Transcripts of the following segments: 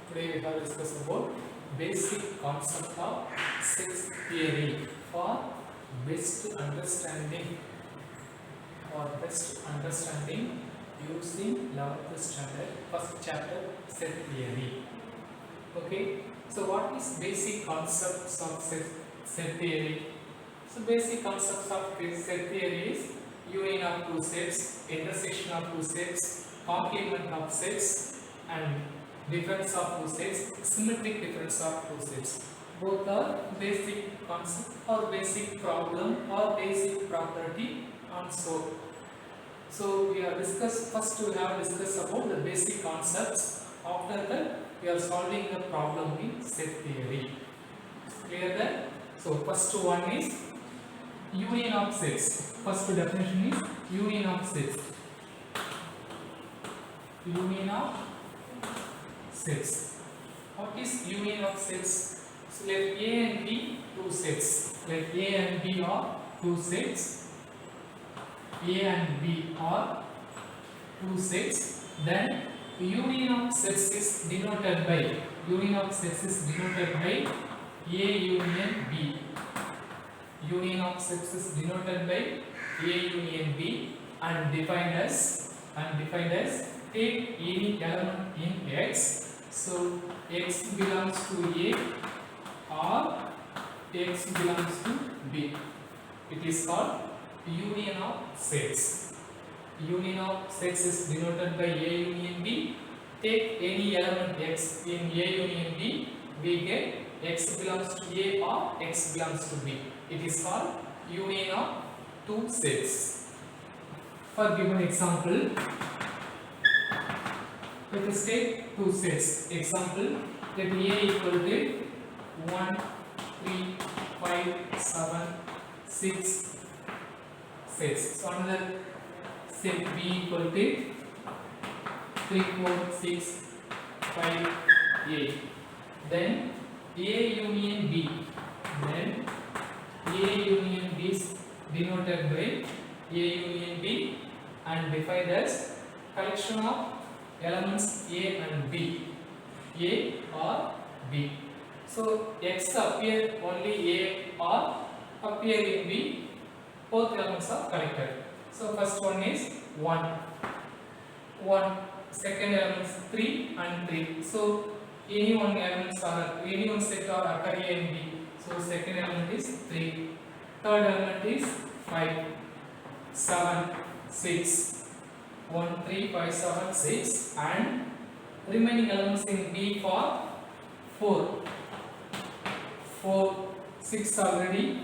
Today we have discussed about basic concept of sex theory for best understanding using 11th standard first chapter set theory. Okay, so what is basic concepts of set theory? So basic concepts of set theory is union of two sets, intersection of two sets, complement of sets, and difference of two sets, symmetric difference of two sets. Both are basic concept or basic problem or basic property also. So we have discussed, first we have discussed about the basic concepts. After that we are solving the problem in set theory. Clear that? So first one is union of sets. First definition is union of sets. Union of sets. What is union of sets? So let A and B two sets. Let A and B are two sets. A and B are two sets. Then union of sets is denoted by A union B. Union of sets is denoted by A union B and defined as take any element in X. So X belongs to A or X belongs to B. It is called union of sets. Union of sets is denoted by A union B. Take any element X in A union B, we get X belongs to A or X belongs to B. It is called union of two sets. For given example, let us take two sets. Example, let A equal to 1, 3, 5, 7, 6 sets. So another set B equal to 3, 4, 6, 5, 8. Then A union B. Then A union B is denoted by A union B and defined as collection of elements A and B. A or B. So X appear only A or appear in B. Both elements are collected. So first one is 1. Second element is 3 and 3. So any one set are occur A and B. So second element is 3. Third element is 5, 7, 6. 1, 3, 5, 7, 6 and remaining elements in B for 4. 6 already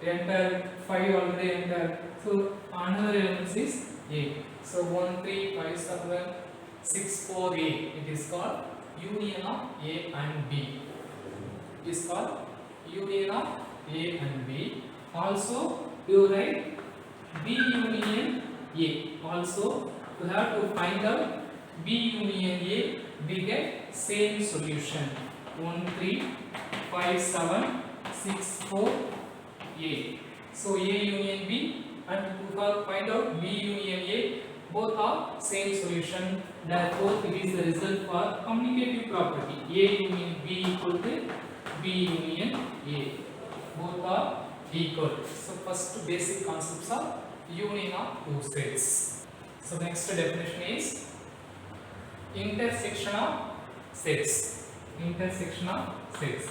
entered, 5 already entered. So another element is 8. So 1, 3, 5, 7, 6, 4, 8. It is called union of A and B. It is called union of A and B. Also you write B union A. Also you have to find out B union A. We get same solution. 1, 3, 5, 7, 6, 4, 8. So A union B and to find out B union A, both are same solution. Therefore it is the result for commutative property. A union B equal to B union A. Both are equal. So first basic concepts are union of two sets. So next definition is intersection of sets. Intersection of sets.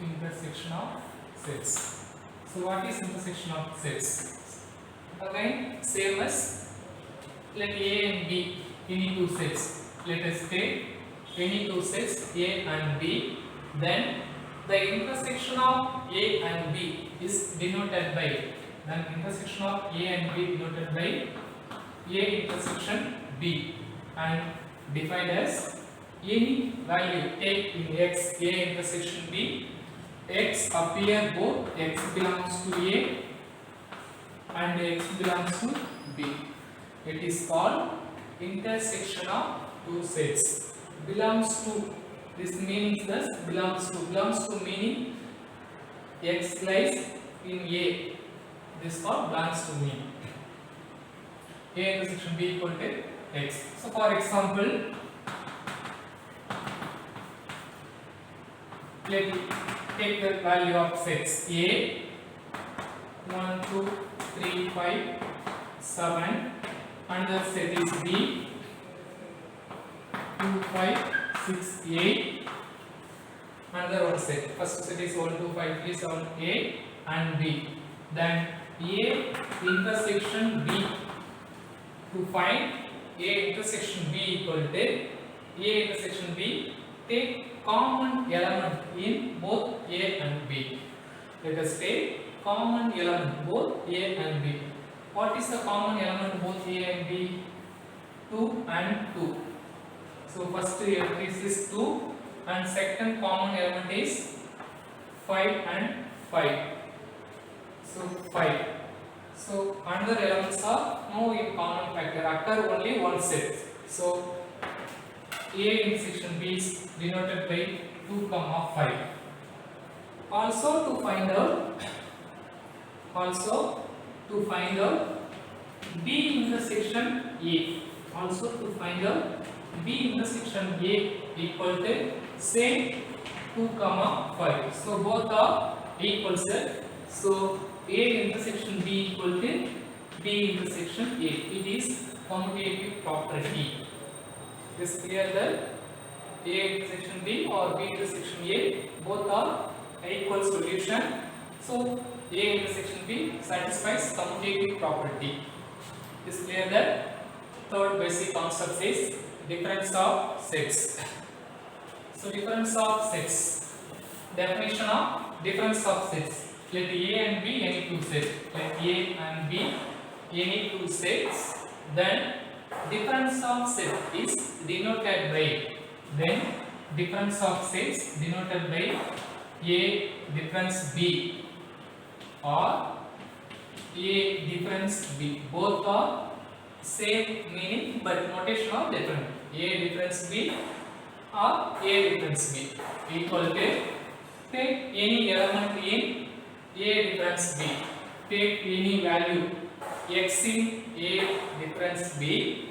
Intersection of sets. So what is intersection of sets? Again same as let A and B any two sets. Let us take any two sets A and B. Then the intersection of A and B is denoted by A intersection B and defined as any value take in X A intersection B. X appear both X belongs to A and X belongs to B. It is called intersection of two sets. Belongs to, this meaning thus belongs to meaning X lies in A This part belongs to me. A intersection B equal to X. So for example, let me take the value of sets A 1, 2, 3, 5, 7. Another set is B 2, 5, 6, 8. Another one set. First set is 1, 2, 5, 3, 7, A and B. Then A intersection B. To find A intersection B equal to A intersection B, take common element in both A and B. Let us take common element both A and B. What is the common element both A and B? 2 and 2. So first element is 2 and second common element is 5 and 5. So 5. So another elements are no in common factor, occur only one set. So A intersection B is denoted by 2, 5. Also to find out B intersection A. Also to find out B intersection A equal to same 2, 5. So both are equal set. So A intersection B equal to B intersection A. It is commutative property. Is clear that A intersection B or B intersection A both are equal solution. So A intersection B satisfies commutative property. Is clear that third basic concept is difference of sets. So difference of sets. Definition of difference of sets. Let A and B any two sets. Let A and B any two sets. Then difference of set is denoted by. Then difference of sets denoted by A difference B or A difference B. Both are same meaning but notation are different. A difference B or A difference B equal to take any element in A difference B. Take any value x in A difference B.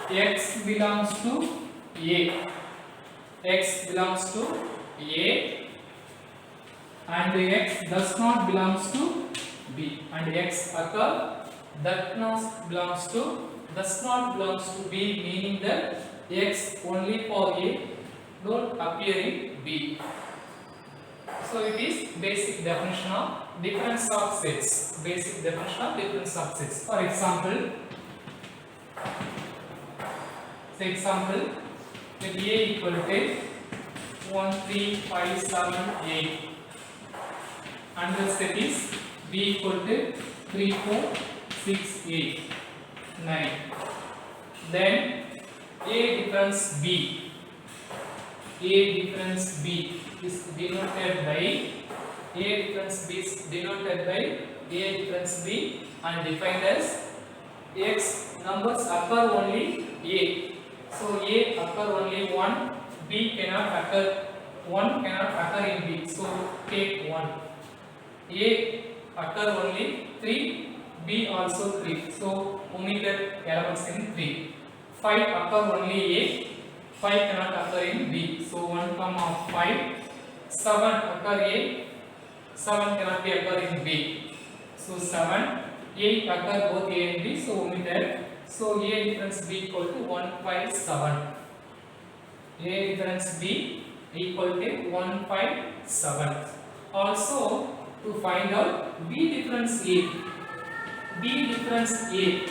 X belongs to A. X belongs to A and X does not belongs to B. And X occur that not belongs to B, meaning that X only for A don't appear in B. So it is basic definition of difference of sets. Basic definition of difference of sets. For example, let A equal to 1, 3, 5, 7, 8. And the set is B equal to 3, 4, 6, 8, 9. Then A difference B. A difference B is denoted by A difference B and defined as X numbers occur only A. So A occur only 1, B cannot occur, 1 cannot occur in B. So take 1. A occur only 3, B also 3. So omitted elements in 3. 5 occur only A, 5 cannot occur in B. So 1, 5. 7 occur A, 7 cannot be occur in B. So 7, 8 occur both A and B. So omitted. So A difference B equal to 1, 5, 7. A difference B equal to 1, 5, 7. Also to find out B difference A. B difference A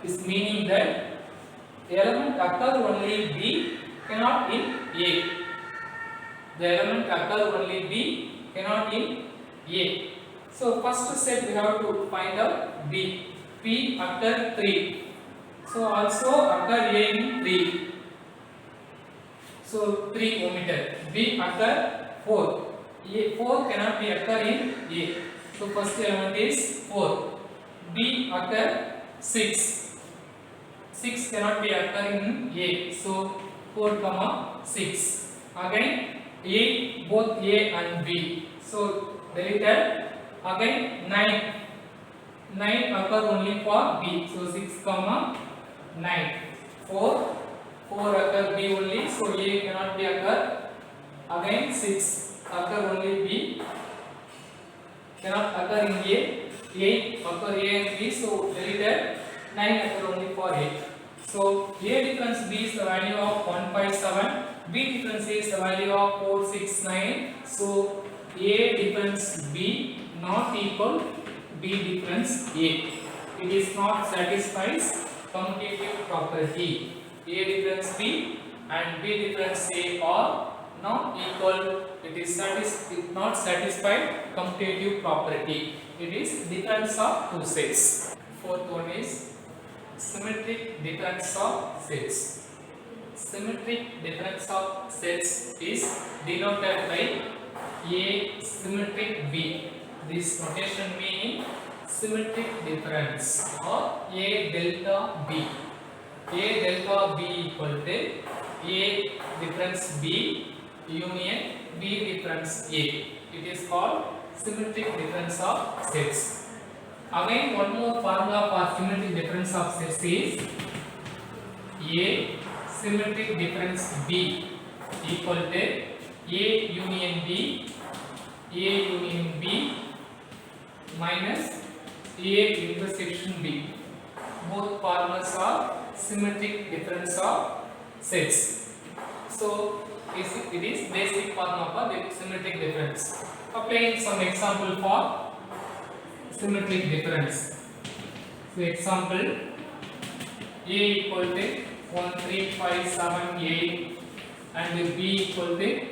is meaning that the element occur only B cannot in A. The element occur only B cannot in A. So first set we have to find out B. P occur 3. So also occur A in 3. So 3 omitted. B occur 4. A 4 cannot be occur in A. So first element is 4. B occur 6. 6 cannot be occur in A. So 4, 6. Again 8 both A and B. So deleted. Again 9. 9 occur only for B. So 6 comma 9. 4 occur B only. So A cannot be occur. Again 6 occur only B. Cannot occur in A. 8 occur A and B. So deleted. 9 occur only for A. So A difference B is the value of 157. B difference A is the value of 469. So A difference B not equal B difference A. It is not satisfies commutative property. A difference B and B difference A are not equal. It is not satisfied commutative property. It is difference of two sets. Fourth one is symmetric difference of sets. Symmetric difference of sets is denoted by A symmetric B. This notation meaning symmetric difference or A delta B. A delta B equal to A difference B union B difference A. It is called symmetric difference of sets. Again, one more formula for symmetric difference of sets is A symmetric difference B equal to A union B minus A intersection B. Both formulas are symmetric difference of sets. So it is basic formula for the symmetric difference. Applying some example for symmetric difference. So example A equal to 1, 3, 5, 7, 8 and B equal to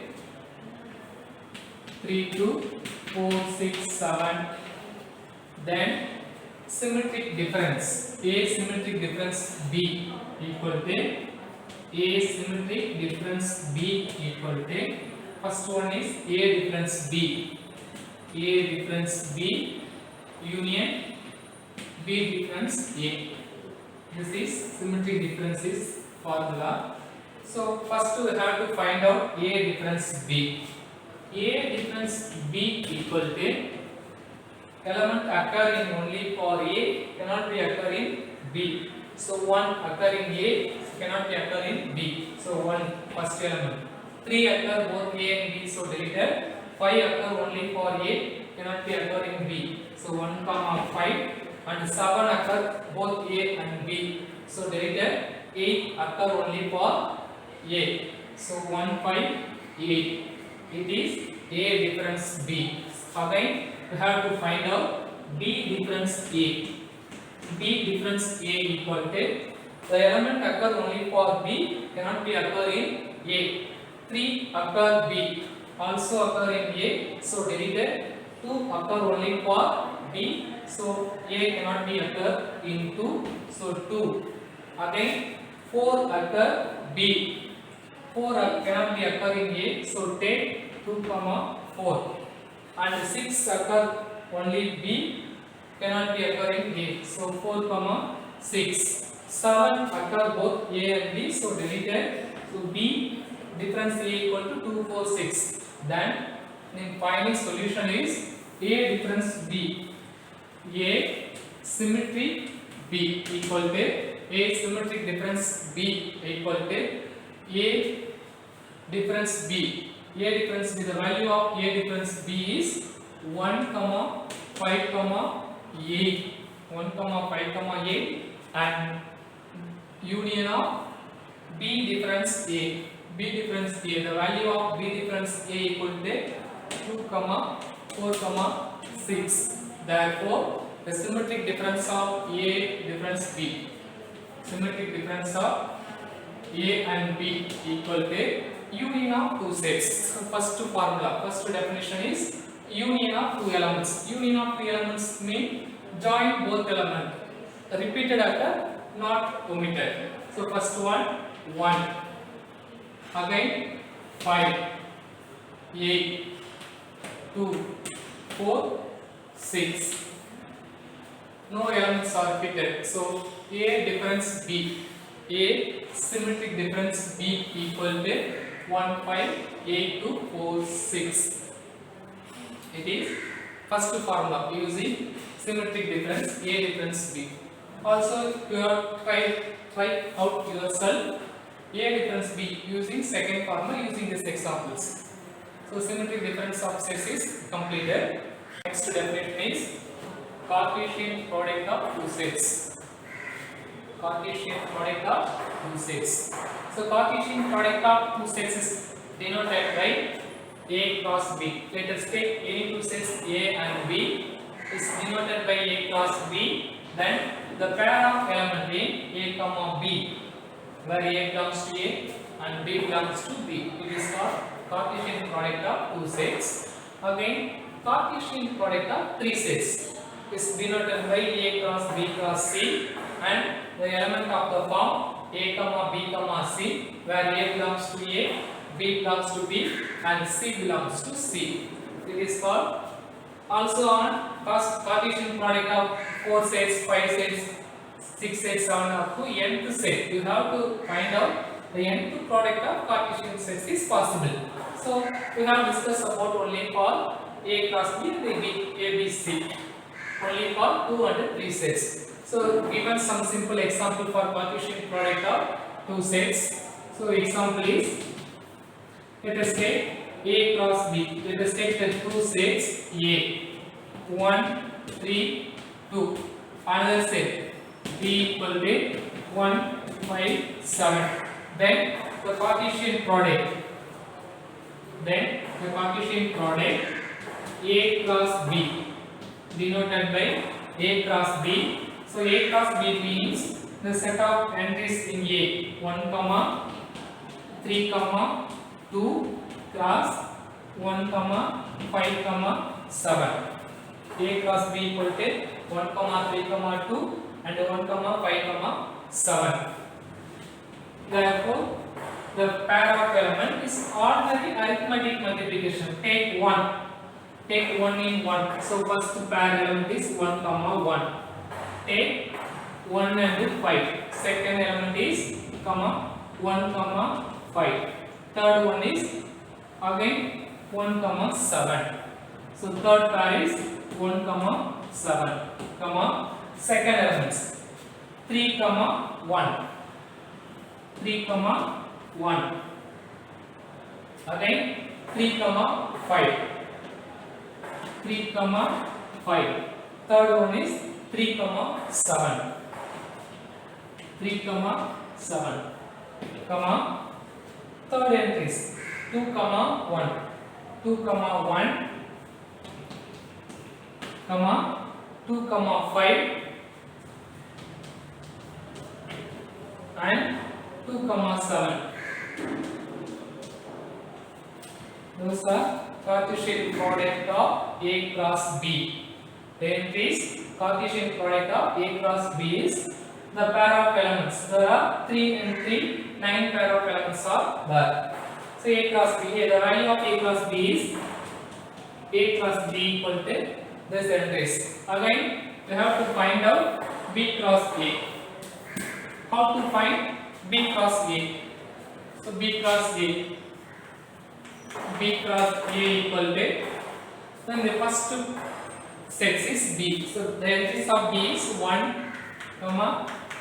3, 2, 4, 6, 7. Then symmetric difference A symmetric difference B equal to A symmetric difference B equal to first one is A difference B union B difference A. This is symmetric differences formula. So first we have to find out A difference B. A difference B equal to element occurring only for A cannot be occur in B. So 1 occur in A cannot be occur in B. So 1 first element. 3 occur both A and B, so deleted. 5 occur only for A cannot be occur in B. So 1 comma 5 and 7 occur both A and B. So deleted. 8 occur only for A. So 1 5 8. It is A difference B. Again we have to find out B difference A. B difference A equal to the element occur only for B cannot be occur in A. 3 occur B also occur in A, so deleted. 2 occur only for B, so A cannot be occur in 2, so 2. Again 4 occur B, 4 cannot be occur in A, so take 2 comma 4. And 6 occur only B cannot be occur in A, so 4 comma 6. 7 occur both A and B, so deleted. So B difference A equal to 2 4 6. Then the final solution is A difference B. A symmetric B equal to A symmetric difference B equal to A difference B. A difference B, the value of A difference B is 1 comma 5 comma 8. 1 comma 5 comma 8 and union of B difference A. B difference A, the value of B difference A equal to 2 comma 4 comma 6. Therefore the symmetric difference of A difference B, symmetric difference of A and B equal to union of two sets. So first formula, first definition is union of two elements. Union of two elements mean join both elements. Repeated occur, not omitted. So first one 1, again 5, 8, 2, 4, 6. No elements are repeated. So A difference B, A symmetric difference B equal to 1 5 8 2 4 6. It is first formula using symmetric difference A difference B. Also you have try out yourself A difference B using second formula using these examples. So symmetric difference of sets is completed. Next definition is Cartesian product of two sets. Cartesian product of two sets. So Cartesian product of two sets is denoted by A cross B. Let us take any two sets A and B is denoted by A cross B. Then the pair of element in A comma B, where A belongs to A and B belongs to B. It is called Cartesian product of two sets. Again, Cartesian product of three sets is denoted by A cross B cross C, and the element of the form A comma B comma C, where A belongs to A, B belongs to B, and C belongs to C. It is called. Also on Cartesian product of 4 sets, 5 sets, 6 sets, 7 up to nth set. You have to find out the nth product of Cartesian sets is possible. So we have discussed about only for A cross B and A, B, C. Only for 2 and 3 sets. So given some simple example for Cartesian product of 2 sets. So example is, let us take A cross B. Let us take the two sets A. 1, 3, 2. Another set B equal to 1, 5, 7. Then the Cartesian product. A cross B denoted by A cross B. So A cross B means the set of entries in A 1, 3, 2 cross 1, 5, 7. A cross B equal to 1, 3, 2 and 1, 5, 7. Therefore, the pair of element is ordinary arithmetic multiplication. Take 1. Take 1 in 1. So first pair element is 1, 1. Take 1 and 5. Second element is 1, 5. Third one is again 1, 7. So third pair is 1, 7. Second elements 3, 1. 3, 1. Again 3, 5. 3, 5. Third one is 3, 7. 3, 7. Third entries 2, 1. 2, 1. 2, 5 and 2, 7. Those are Cartesian product of A cross B. The entries Cartesian product of A cross B is the pair of elements. There are 3 and 3, 9 pair of elements are there. So A cross B, the value of A cross B is A cross B equal to this entries. Again, we have to find out B cross A. How to find B cross A? So B cross A. B cross A equal to, then the first set is B. So the entries of B is 1,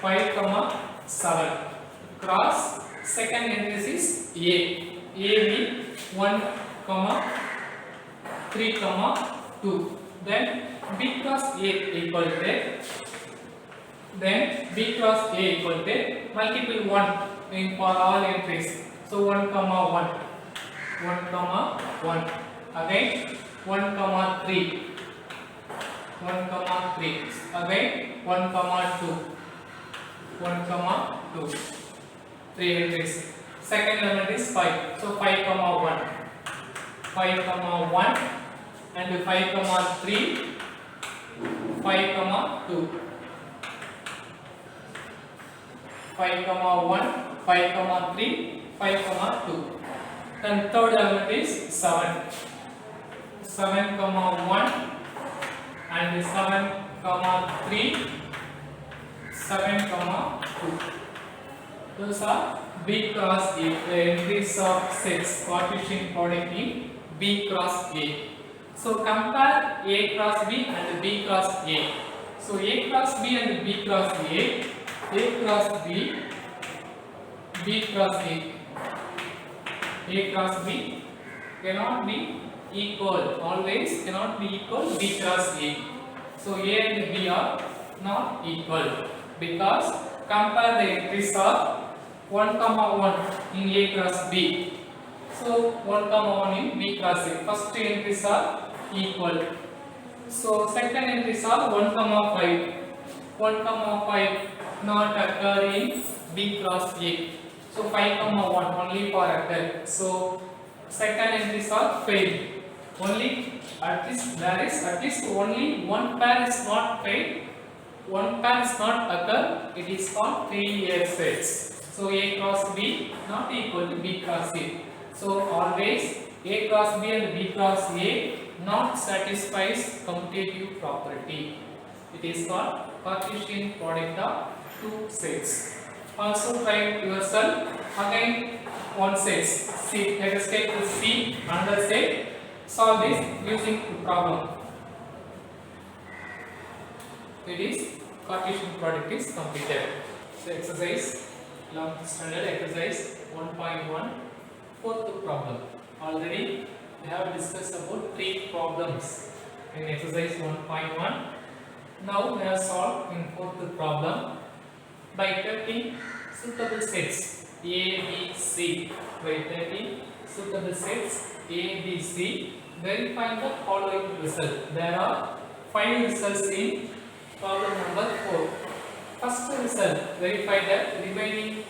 5, 7. Cross second entries is A. A 1, 3, 2. Then B cross A equal to, multiple 1 in for all entries. So 1, 1. 1, again 1, 3. 1, 3. Again 1, 2. 1, 2. 3 entries. Second element is 5. So 5, 1. 5, 1 and 5, 3. 5, 2. 5, 1, 5, 3, 5, 2. Then third element is 7. 7, 1 and 7, 3, 7, 2. Those are B cross A, the entries of sets, Cartesian product in B cross A. So compare A cross B and B cross A. So A cross B and B cross A cross B, B cross A cross B cannot be equal, always cannot be equal B cross A. So A and B are not equal because compare the entries are 1 comma 1 in A cross B. So 1 comma 1 in B cross A. First two entries are equal. So second entries are 1 comma 5. 1 comma 5 not occur in B cross A. So 5 comma 1 only for occur. So second entries are failed. Only at least there is at least only one pair is not failed. One pair is not occur. It is called failure sets. So A cross B not equal to B cross A. So always A cross B and B cross A not satisfies commutative property. It is called Cartesian product of two sets. Also try yourself again one set. See, let us take the C another set. Solve this using the problem. It is Cartesian product is completed. So exercise 11th standard exercise 1.1 fourth problem. Already we have discussed about 3 problems in exercise 1.1. Now we have solved in fourth problem by taking suitable sets A, B, C. By taking suitable sets A, B, C, verifying the following result. There are 5 results in problem number 4. First result, verify that remaining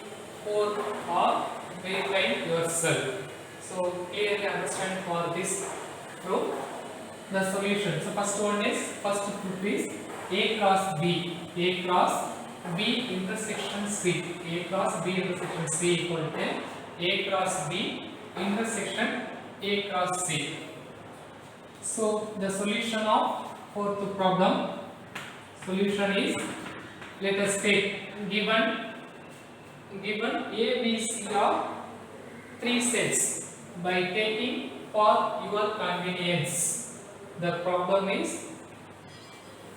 4 are verifying yourself. So clearly understand for this proof the solution. So first one is first proof is A cross B. A cross B intersection C. A cross B intersection C equal to A cross B intersection A cross C. So the solution of fourth problem. Solution is, let us take given A, B, C are 3 sets. By taking for your convenience, the problem is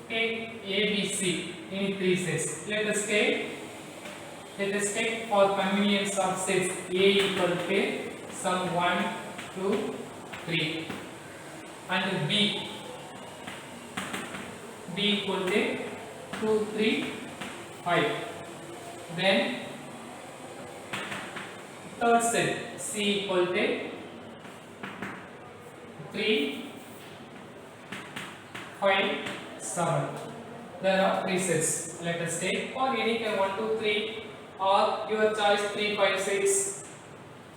take A, B, C in 3 sets. Let us take for convenience of sets A equal to some 1, 2, 3 and B equal to 2, 3, 5. Then third set C equal to 3, 5, 7. There are 3 sets. Let us take for any 1, 2, 3 or your choice 3, 5, 6,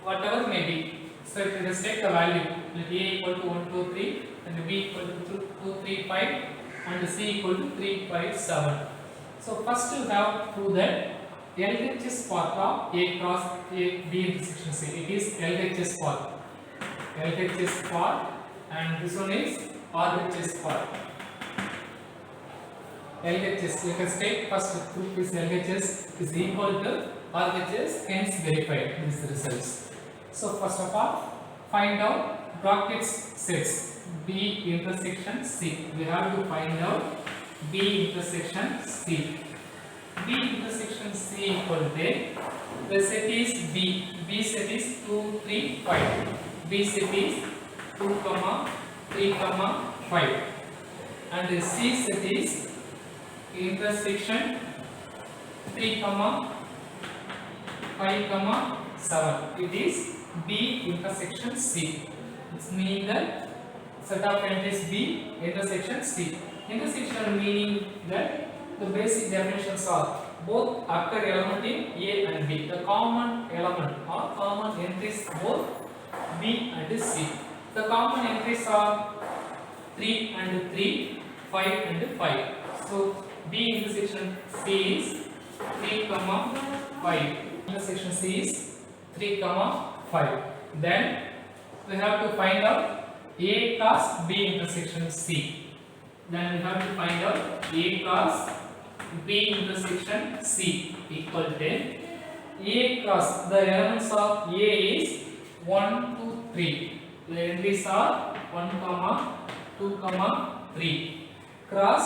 whatever may be. So let us take the value. Let A equal to 1, 2, 3 and B equal to 2, 3, 5 and C equal to 3, 5, 7. So first you have to prove that LHS path of A cross A B intersection C. It is LHS path. LHS path and this one is RHS path. LHS, let us take first proof is LHS is equal to RHS, hence verify these results. So first of all, find out brackets sets B intersection C. We have to find out B intersection C. B intersection C equal to, the set is B. B set is 2, 3, 5. B set is 2, 3, 5. And the C set is intersection 3, 5, 7. It is B intersection C. It means that set of entries B intersection C. Intersection meaning that the basic definitions are both occur element in A and B. The common element or common entries both B and C. The common entries are 3 and 3, 5 and 5. So B intersection C is 3, 5. Intersection C is 3, 5. Then we have to find out A cross B intersection C. Then we have to find out A cross B intersection C equal to A cross, the elements of A is 1, 2, 3. The entries are 1, 2, 3. Cross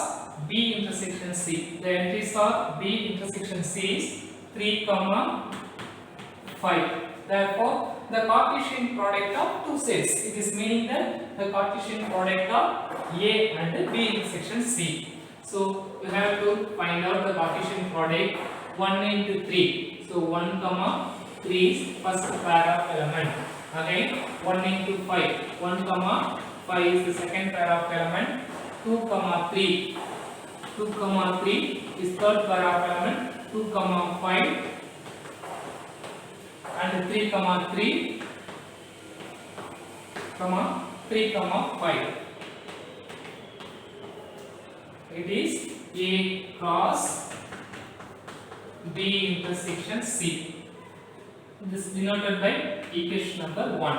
B intersection C. The entries are B intersection C is 3, 5. Therefore, the Cartesian product of two sets. It is meaning that the Cartesian product of A and B intersection C. So we have to find out the Cartesian product 1 into 3. So 1, 3 is first pair of element. Again 1 into 5. 1, 5 is the second pair of element. 2, 3. 2, 3 is third pair of element. 2, 5 and 3, 3, 5. It is A cross B intersection C. This is denoted by equation number 1.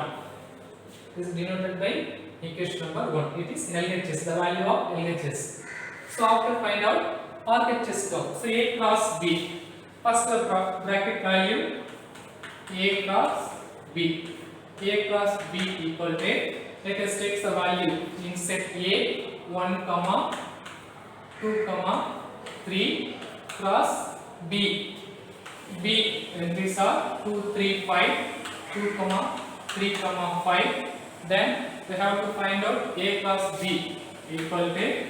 This is denoted by equation number 1. It is LHS, the value of LHS. So after find out RHS term. So A cross B. First the bracket value A cross B. A cross B equal to, let us take the value in set A 1, 2, 3 cross B. B entries are 2, 3, 5, 2, 3, 5. Then we have to find out A cross B equal to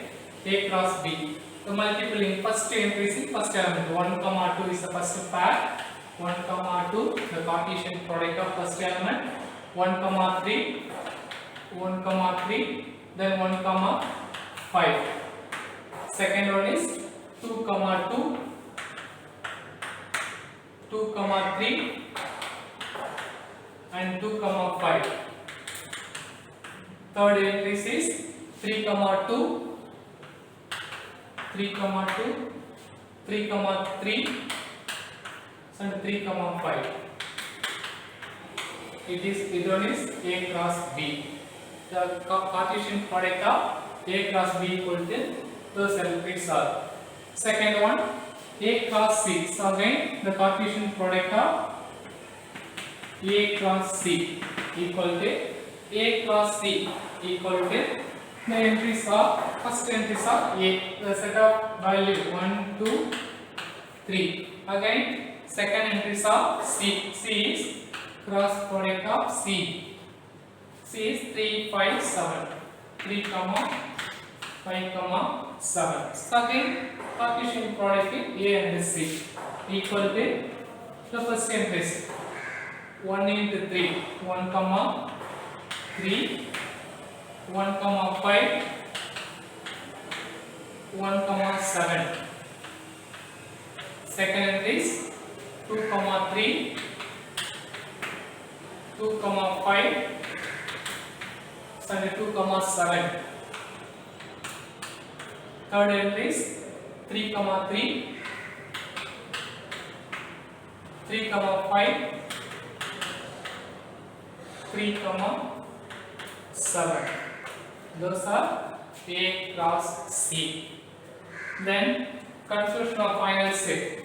A cross B. So multiplying first entries in first element. 1, 2 is the first pair. 1, 2 the Cartesian product of first element. 1, 3, 1, 3, then 1, 5. Second one is 2, 2, 2, 3 and 2, 5. Third entry is 3, 2, 3, 2, 3, 3 and 3, 5. It one is A cross B. The Cartesian product of A cross B equal to those elements are. Second one, A cross C. So again the Cartesian product of A cross C equal to A cross C equal to the entries are, first entries are A, the set of value 1, 2, 3. Again second entries are C. C is cross product of C. C is 3, 5, 7. 3, 5, 7. So again Cartesian product in A and C equal to the first entries 1 into 3. 1, 3. 1, 5. 1, 7. Second entries 2, 3. 2, 5 and 2, 7. Third entries 3, 3, 3, 5, 3, 7. Those are A cross C. Then conclusion of final set.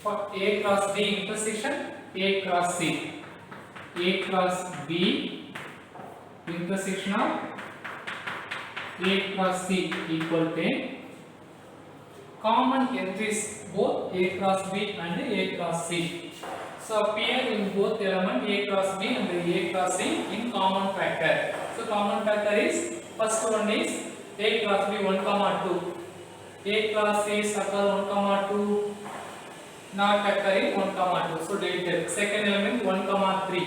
For A cross B intersection, A cross C. A cross B intersection of A cross C equal to common entries both A cross B and A cross C. So appear in both element A cross B and A cross C in common factor. So common factor is, first one is A cross B 1, 2. A cross C is occur 1, 2 not occurring 1, 2. So deleted. Second element 1, 3.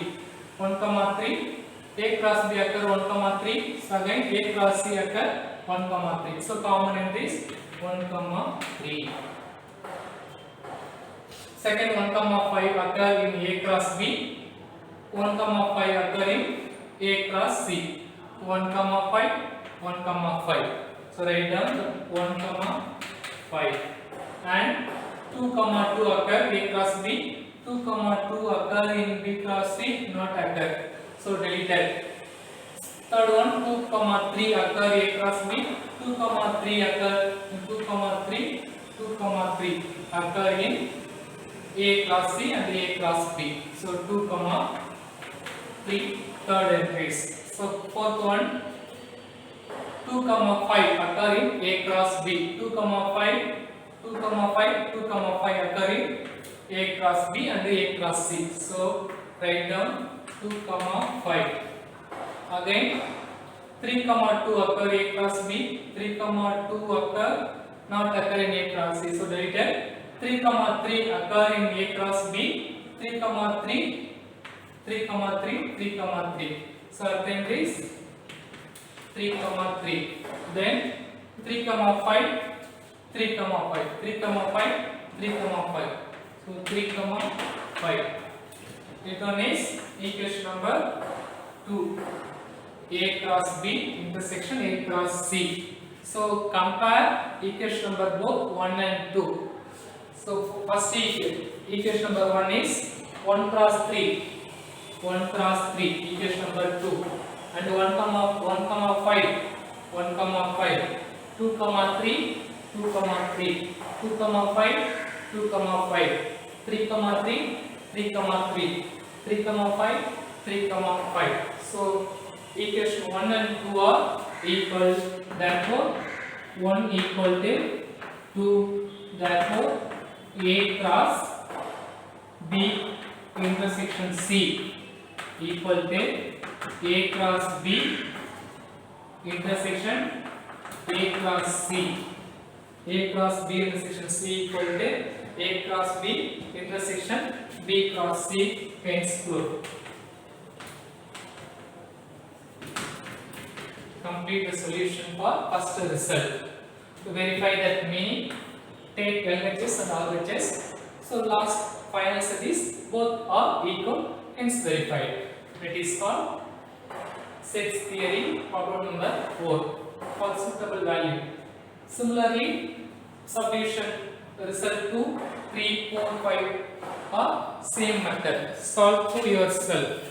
1, 3. A cross B occur 1, 3. So again A cross C occur 1, 3. So common entries 1, 3. Second 1, 5 occur in A cross B. 1, 5 occur in A cross C. 1, 5, 1, 5. So write down 1, 5 and 2, 2 occur A cross B. 2, 2 occur in B cross C, not occur. So deleted. Third one 2, 3 occur A cross B. 2, 3 occur in 2, 3, 2, 3 occur in A cross C and A cross B. So 2, 3 third entries. So fourth one 2, 2, 5 occur in A cross B. 2, 5, 2, 5, 2, 5 occur in A cross B and A cross C. So write down 2, 5. Again 3, 2 occur A cross B. 3, 2 not occur in A cross C. So deleted. 3, 3 occur in A cross B. 3, 3, 3, 3. So attempt is 3, 3. Then 3, 5, 3, 5, 3, 5, 3, 5. So 3, 5. It one is equation number 2. A cross B intersection A cross C. So compare equation number both 1 and 2. So first equation number 1 is 1 cross 3. 1 cross 3 equation number 2 and 1, 5 1, 5 2, 3 2, 3 2, 5 2, 5 3, 3 3, 3 5 3, 5. So equation 1 and 2 are equal, therefore 1 equal to 2, therefore A cross B intersection C equal to A cross B intersection A cross C. A cross B intersection C equal to A cross B intersection B cross C, hence proof. Complete the solution for first result. To verify that meaning, take LHS and RHS. So last final set is both are equal, hence verified. It is called sets theory, problem number 4 for suitable value. Similarly, subdivision result 2, 3, 4, 5 are same method. Solve to yourself.